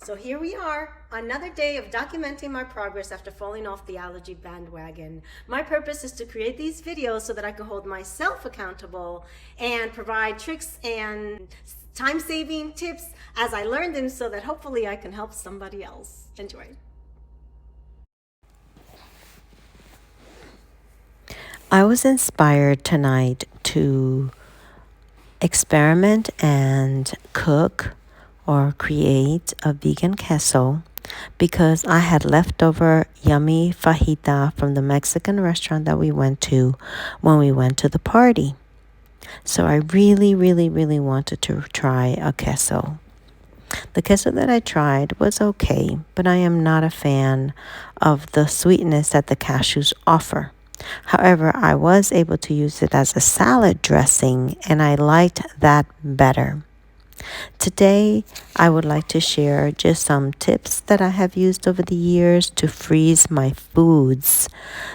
So here we are, another day of documenting my progress after falling off the allergy bandwagon. My purpose is to create these videos so that I can hold myself accountable and provide tricks and time-saving tips as I learn them so that hopefully I can help somebody else. Enjoy. I was inspired tonight to experiment and cook or create a vegan queso because I had leftover yummy fajita from the Mexican restaurant that we went to when we went to the party. So I really wanted to try a queso. The queso that I tried was okay, but I am not a fan of the sweetness that the cashews offer. However, I was able to use it as a salad dressing, and I liked that better. Today, I would like to share just some tips that I have used over the years to freeze my foods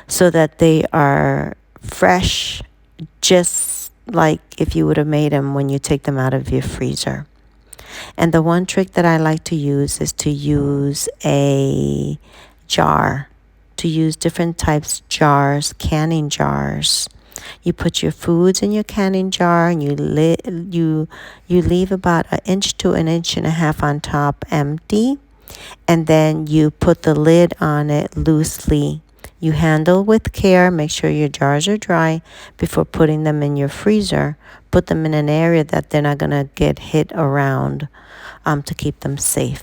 so that they are fresh, just like if you would have made them when you take them out of your freezer. And the one trick that I like to use is to use a jar, to use different types jars, canning jars. You put your foods in your canning jar and you leave about 1 to 1.5 inches on top empty, and then you put the lid on it loosely. You handle with care, make sure your jars are dry before putting them in your freezer. Put them in an area that they're not going to get hit around to keep them safe.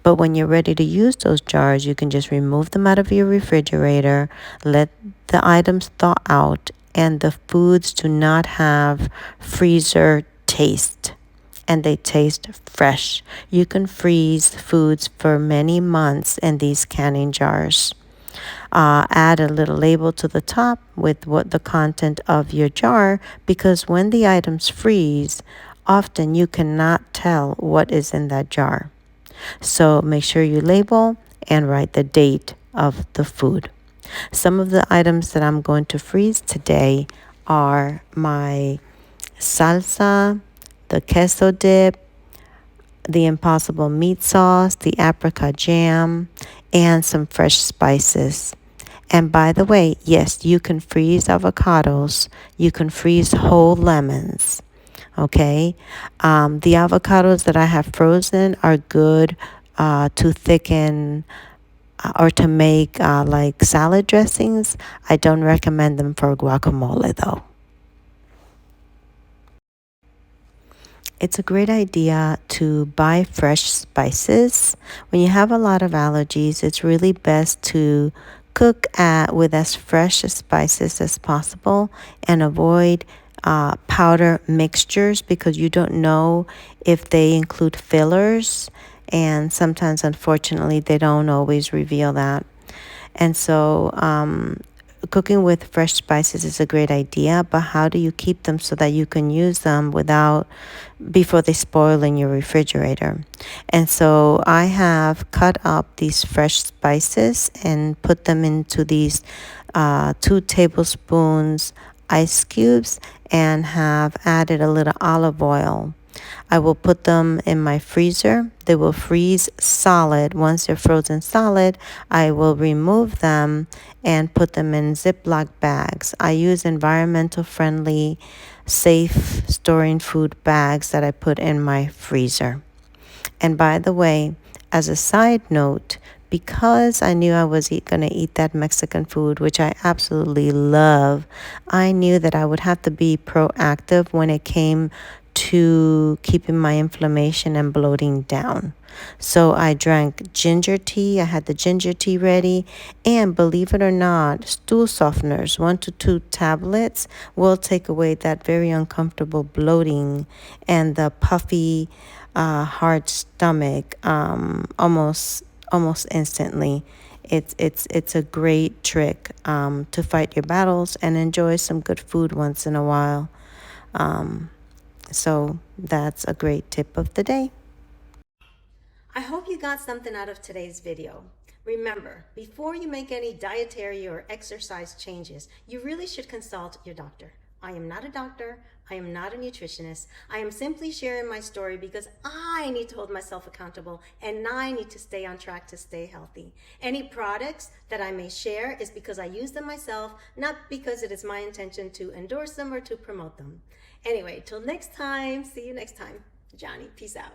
But when you're ready to use those jars, you can just remove them out of your refrigerator, let the items thaw out, and the foods do not have freezer taste, and they taste fresh. You can freeze foods for many months in these canning jars. Add a little label to the top with what the content of your jar, because when the items freeze, often you cannot tell what is in that jar. So make sure you label and write the date of the food. Some of the items that I'm going to freeze today are my salsa, the queso dip, the impossible meat sauce, the apricot jam, and some fresh spices. And by the way, yes, you can freeze avocados. You can freeze whole lemons. Okay. The avocados that I have frozen are good to thicken or to make like salad dressings. I don't recommend them for guacamole though. It's a great idea to buy fresh spices. When you have a lot of allergies, it's really best to cook with as fresh spices as possible and avoid powder mixtures because you don't know if they include fillers, and sometimes, unfortunately, they don't always reveal that. And so, cooking with fresh spices is a great idea, but how do you keep them so that you can use them before they spoil in your refrigerator? And so I have cut up these fresh spices and put them into these 2 tablespoons ice cubes and have added a little olive oil. I will put them in my freezer. They will freeze solid. Once they're frozen solid, I will remove them and put them in Ziploc bags. I use environmental friendly, safe storing food bags that I put in my freezer. And by the way, as a side note, because I knew I was going to eat that Mexican food, which I absolutely love, I knew that I would have to be proactive when it came to keeping my inflammation and bloating down. So I drank ginger tea. I had the ginger tea ready. And believe it or not, stool softeners, 1 to 2 tablets, will take away that very uncomfortable bloating and the puffy, hard stomach almost instantly. It's a great trick to fight your battles and enjoy some good food once in a while. So that's a great tip of the day. I hope you got something out of today's video. Remember, before you make any dietary or exercise changes, you really should consult your doctor. I am not a doctor, I am not a nutritionist. I am simply sharing my story because I need to hold myself accountable and I need to stay on track to stay healthy. Any products that I may share is because I use them myself, not because it is my intention to endorse them or to promote them. Anyway, till next time, see you next time. Johnny, peace out.